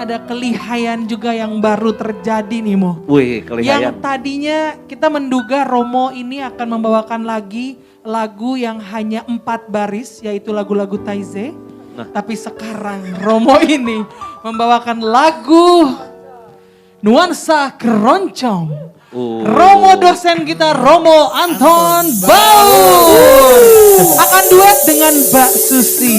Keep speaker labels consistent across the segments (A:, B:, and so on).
A: ada kelihayan juga yang baru terjadi nih Mo.
B: Wih, kelihayan.
A: Yang tadinya kita menduga Romo ini akan membawakan lagi lagu yang hanya 4 baris, yaitu lagu-lagu Taize. Tapi sekarang Romo ini membawakan lagu nuansa keroncong. Romo dosen kita Romo Anton Baur akan duet dengan Mbak Susi.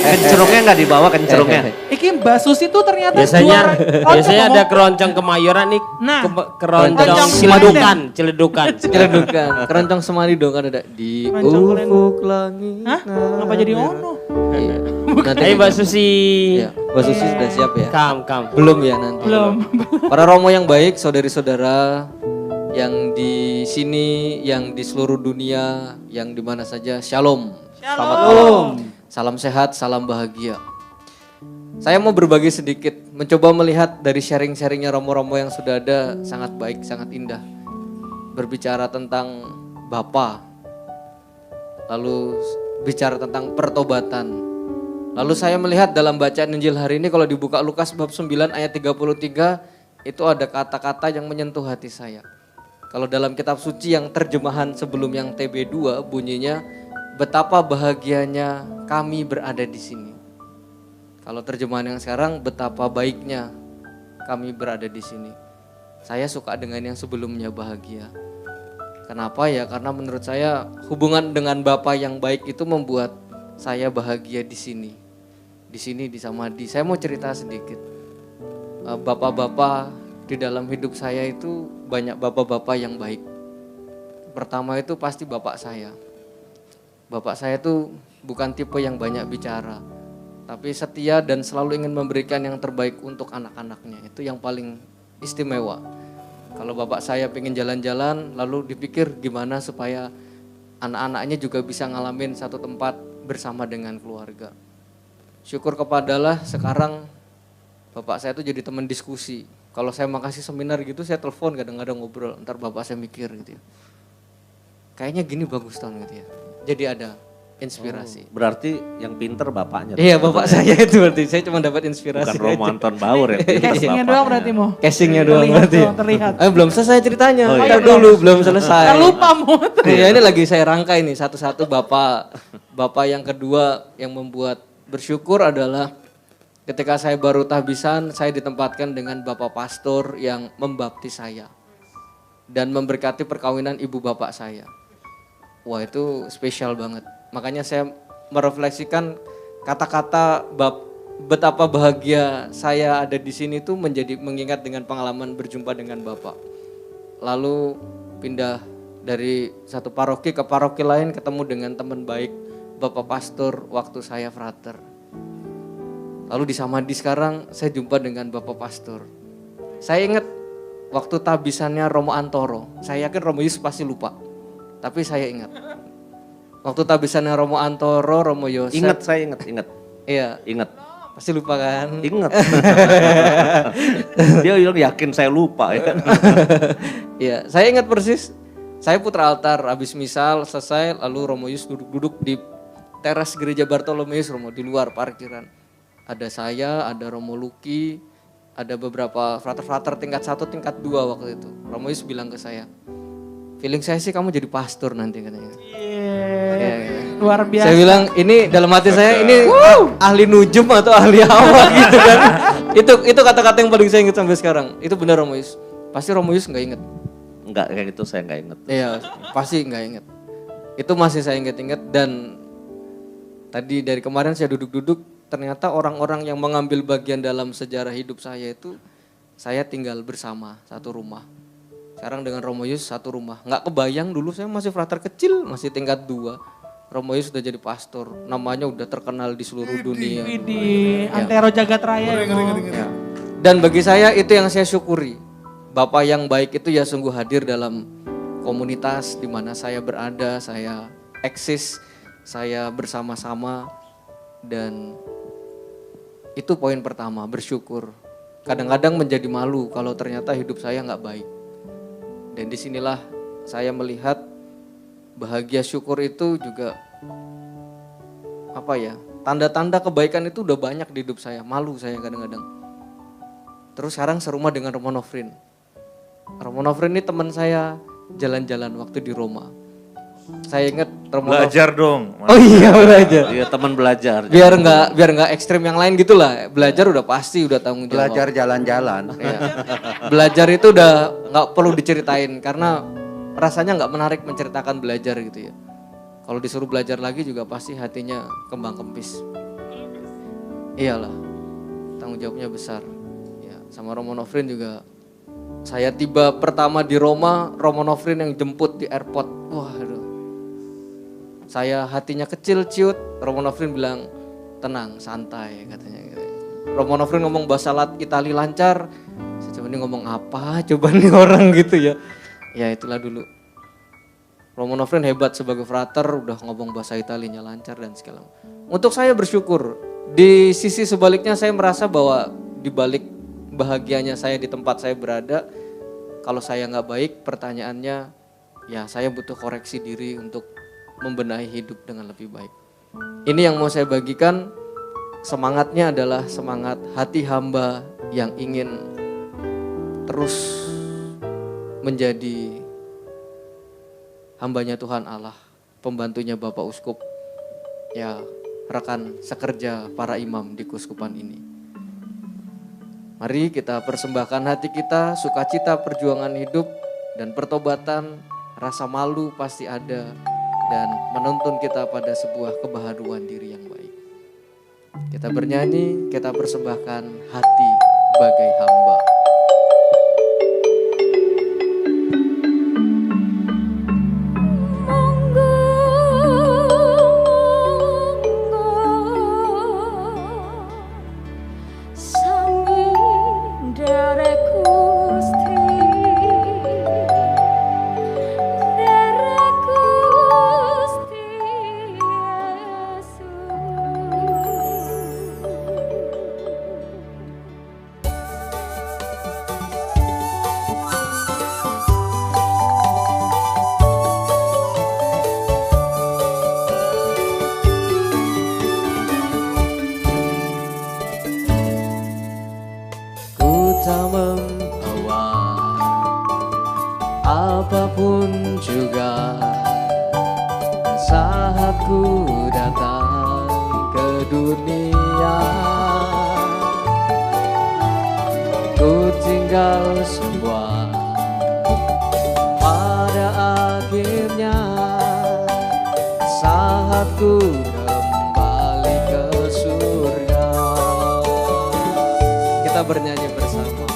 B: Kencerungnya nggak dibawa kencerungnya.
A: Iki Mbak Susi tuh ternyata
C: Biasanya
A: juara
C: ada keroncong Kemayoran nih,
A: Nah,
C: keroncong
A: keroncong
C: Ciledukan.
D: Keroncong Semari dong kan ada di
A: Keroncong keren.
D: ufuk langit.
A: Hah? Ngapa jadi ono?
D: Iya. Nanti
C: Ayo Mbak Susi.
D: ya, Mbak Susi sudah siap ya?
C: Kam.
D: Belum ya nanti.
A: Belum.
D: Para Romo yang baik, saudari-saudara yang di sini, yang di seluruh dunia, yang di mana saja, shalom. Selamat malam. Salam sehat, salam bahagia. Saya mau berbagi sedikit, mencoba melihat dari sharing-sharingnya Romo-Romo yang sudah ada, sangat baik, sangat indah. Berbicara tentang Bapa, lalu bicara tentang pertobatan. Lalu saya melihat dalam bacaan Injil hari ini kalau dibuka Lukas bab 9 ayat 33, itu ada kata-kata yang menyentuh hati saya. Kalau dalam kitab suci yang terjemahan sebelum yang TB2 bunyinya, betapa bahagianya kami berada di sini. Kalau terjemahan yang sekarang, betapa baiknya kami berada di sini. Saya suka dengan yang sebelumnya bahagia. Kenapa ya? Karena menurut saya hubungan dengan Bapa yang baik itu membuat saya bahagia di sini. Di sini di Samadhi. Saya mau cerita sedikit. Bapak-bapak di dalam hidup saya itu banyak bapak-bapak yang baik. Pertama itu pasti bapak saya. Bapak saya tuh bukan tipe yang banyak bicara, tapi setia dan selalu ingin memberikan yang terbaik untuk anak-anaknya. Itu yang paling istimewa. Kalau bapak saya pengen jalan-jalan, lalu dipikir gimana supaya anak-anaknya juga bisa ngalamin satu tempat bersama dengan keluarga. Syukur kepadalah sekarang bapak saya tuh jadi teman diskusi. Kalau saya makasih seminar gitu, saya telepon kadang-kadang ngobrol, ntar bapak saya mikir gitu ya. Kayaknya gini bagus tahun gitu ya. Jadi ada inspirasi.
B: Berarti yang pinter bapaknya.
D: Iya bapak saya itu berarti, saya cuma dapat inspirasi.
B: Bukan Romo Anton Baur ya.
A: Casingnya doang berarti Mo.
D: Casingnya doang
A: Terlihat
D: berarti.
A: tuh, terlihat.
D: Belum selesai ceritanya,
B: Oh,
D: ntar
B: iya.
D: dulu belum selesai.
A: Kita lupa Mo.
D: Ya ini lagi saya rangkai nih satu-satu bapak yang kedua yang membuat bersyukur adalah ketika saya baru tahbisan, saya ditempatkan dengan bapak pastor yang membaptis saya dan memberkati perkawinan ibu bapak saya. Wah itu spesial banget. Makanya saya merefleksikan kata-kata betapa bahagia saya ada di sini tuh menjadi mengingat dengan pengalaman berjumpa dengan bapak. Lalu pindah dari satu paroki ke paroki lain, ketemu dengan teman baik bapak pastor waktu saya frater. Lalu di Samadhi sekarang saya jumpa dengan bapak pastor. Saya ingat waktu tabisannya Romo Antoro. Saya yakin Romo Yus pasti lupa. Tapi saya ingat. Waktu tabisannya Romo Antoro, Romo Yosef.
B: Saya ingat.
D: Iya.
B: Ingat.
D: Pasti lupa kan?
B: Ingat. Dia bilang yakin saya lupa ya.
D: Iya, saya ingat persis. Saya putra altar, habis misal selesai, lalu Romo Yus duduk-duduk di teras gereja Bartolomeus Romo di luar parkiran. Ada saya, ada Romo Luki, ada beberapa frater-frater tingkat 1, tingkat 2 waktu itu. Romo Yus bilang ke saya, feeling saya sih kamu jadi pastor nanti katanya.
A: Luar biasa.
D: Saya bilang ini dalam hati saya ini ahli nujum atau ahli apa gitu kan. Itu kata-kata yang paling saya ingat sampai sekarang. Itu benar Romo Yus. Pasti Romo Yus nggak ingat.
B: Enggak kayak gitu saya enggak ingat.
D: Iya pasti nggak ingat. Itu masih saya ingat-ingat dan tadi dari kemarin saya duduk-duduk ternyata orang-orang yang mengambil bagian dalam sejarah hidup saya itu saya tinggal bersama satu rumah. Sekarang dengan Romo Yus satu rumah. Nggak kebayang dulu saya masih frater kecil, masih tingkat 2. Romo Yus sudah jadi pastor, namanya udah terkenal di seluruh dunia.
A: Di Antero Jagat Raya.
D: Ya. Dan bagi saya itu yang saya syukuri. Bapak yang baik itu ya sungguh hadir dalam komunitas di mana saya berada, saya eksis, saya bersama-sama dan itu poin pertama, bersyukur. Kadang-kadang menjadi malu kalau ternyata hidup saya nggak baik. Dan disinilah saya melihat bahagia syukur itu juga Tanda-tanda kebaikan itu udah banyak di hidup saya, malu saya kadang-kadang. Terus sekarang serumah dengan Romo Nofrin. Romo Nofrin ini teman saya jalan-jalan waktu di Roma. Saya ingat Romo
E: Belajar dong.
D: Oh iya belajar.
B: Iya teman belajar.
D: Biar nggak ekstrim yang lain gitulah. Belajar udah pasti udah tanggung jawab.
F: Belajar jalan-jalan.
D: Ya. Belajar itu udah nggak perlu diceritain karena rasanya nggak menarik menceritakan belajar gitu ya. Kalau disuruh belajar lagi juga pasti hatinya kembang kempis. Iyalah, tanggung jawabnya besar. Ya, sama Romo Nofrin juga. Saya tiba pertama di Roma, Romo Nofrin yang jemput di airport. Wah, aduh. Saya hatinya kecil ciut. Romo Nofrin bilang, tenang, santai katanya. Romo Nofrin ngomong bahasa Itali lancar. Saya coba nih ngomong apa? Coba nih orang gitu ya. Ya itulah dulu. Romo Nofrin hebat sebagai frater, udah ngomong bahasa Italinya lancar dan segala macam. Untuk saya bersyukur, di sisi sebaliknya saya merasa bahwa di balik bahagianya saya di tempat saya berada, kalau saya nggak baik pertanyaannya, ya saya butuh koreksi diri untuk membenahi hidup dengan lebih baik. Ini yang mau saya bagikan, semangatnya adalah semangat hati hamba yang ingin terus menjadi hambanya Tuhan Allah, pembantunya Bapak Uskup, ya rekan sekerja para imam di keuskupan ini. Mari kita persembahkan hati kita, sukacita perjuangan hidup dan pertobatan, rasa malu pasti ada dan menuntun kita pada sebuah kebaharuan diri yang baik. Kita bernyanyi, kita persembahkan hati bagai hamba. Tak membawa apapun juga saat ku datang ke dunia, ku tinggal semua pada akhirnya saat ku kembali ke surga. Kita bernyanyi bersama.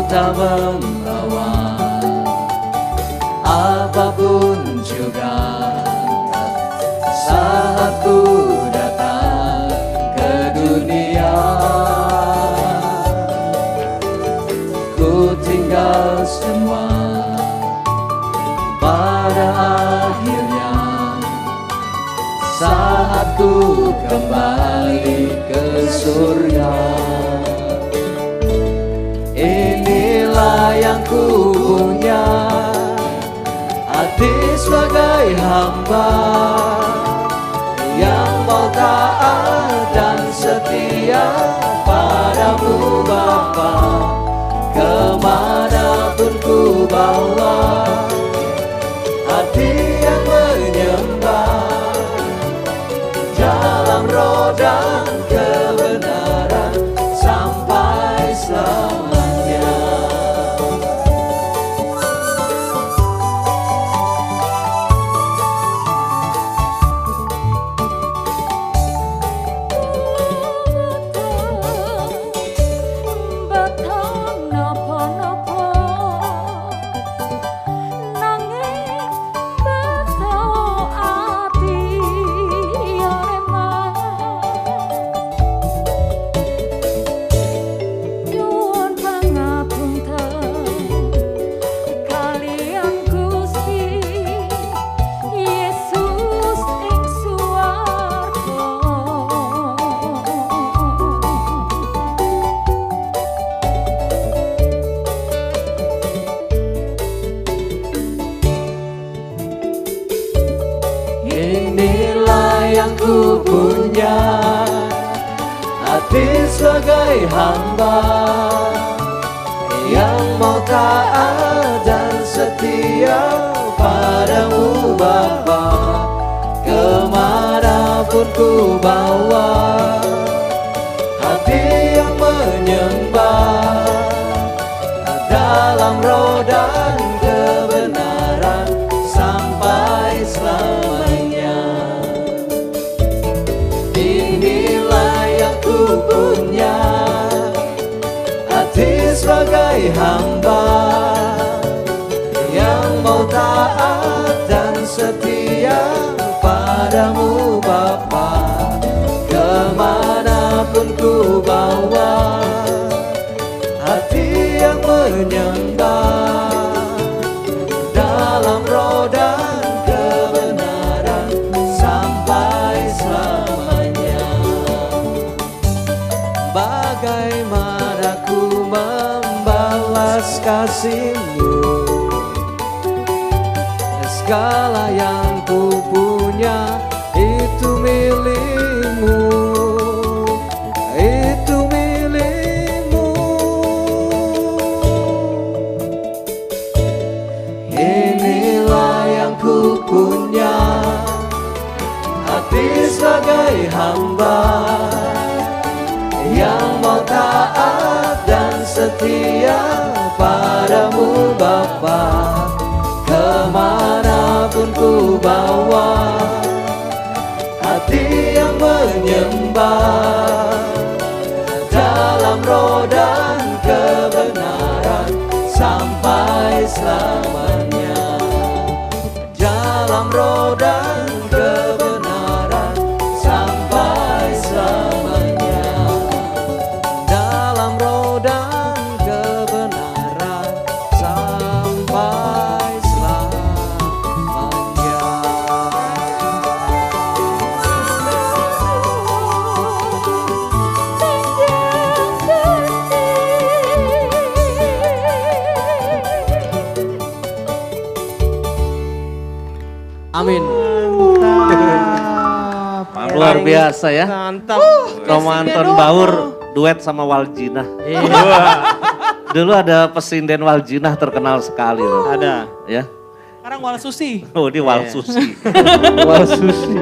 D: Tak membawa apapun juga saat ku datang ke dunia, ku tinggal semua pada akhirnya saat ku kembali ke surga. Inilah yang ku punya, hati sebagai hamba yang mau taat dan setia padamu Bapa. Kemanapun ku bawa, hati yang menyembah dalam roh dan kebenaran sampai selamanya. Inilah yang ku punya, hati sebagai hamba yang mau taat dan setia padamu Bapa. Kemanapun ku bawa, hati yang menyembah dalam roh dan kebenaran sampai selamanya. Inilah yang ku punya, hati sebagai hamba yang mau taat dan setia padamu Bapa. Kemanapun ku bawa, hati yang menyembah dalam roh dan kebenaran sampai selamanya. Bagaimana ku membalas kasih-Mu, segala yang ku punya itu milik-Mu, itu milik-Mu. Inilah yang ku punya, hati sebagai hamba yang mau taat dan setia padamu Bapa. Kemanapun ku bawa, hati yang menyembah dalam roh dan kebenaran sampai selamanya. Dalam roh dan kebenaran sampai selamanya. Dalam roh dan kebenaran sampai selamanya. Amin.
A: Mantap.
B: Luar biasa ya.
C: Mantap.
B: Romo Anton Baur duet sama Waljina. Dulu ada pesinden Waljina terkenal sekali loh.
C: Ada.
B: Ya.
A: Sekarang Wal Susi.
B: Oh, ini Walsusi.
D: Wal Susi.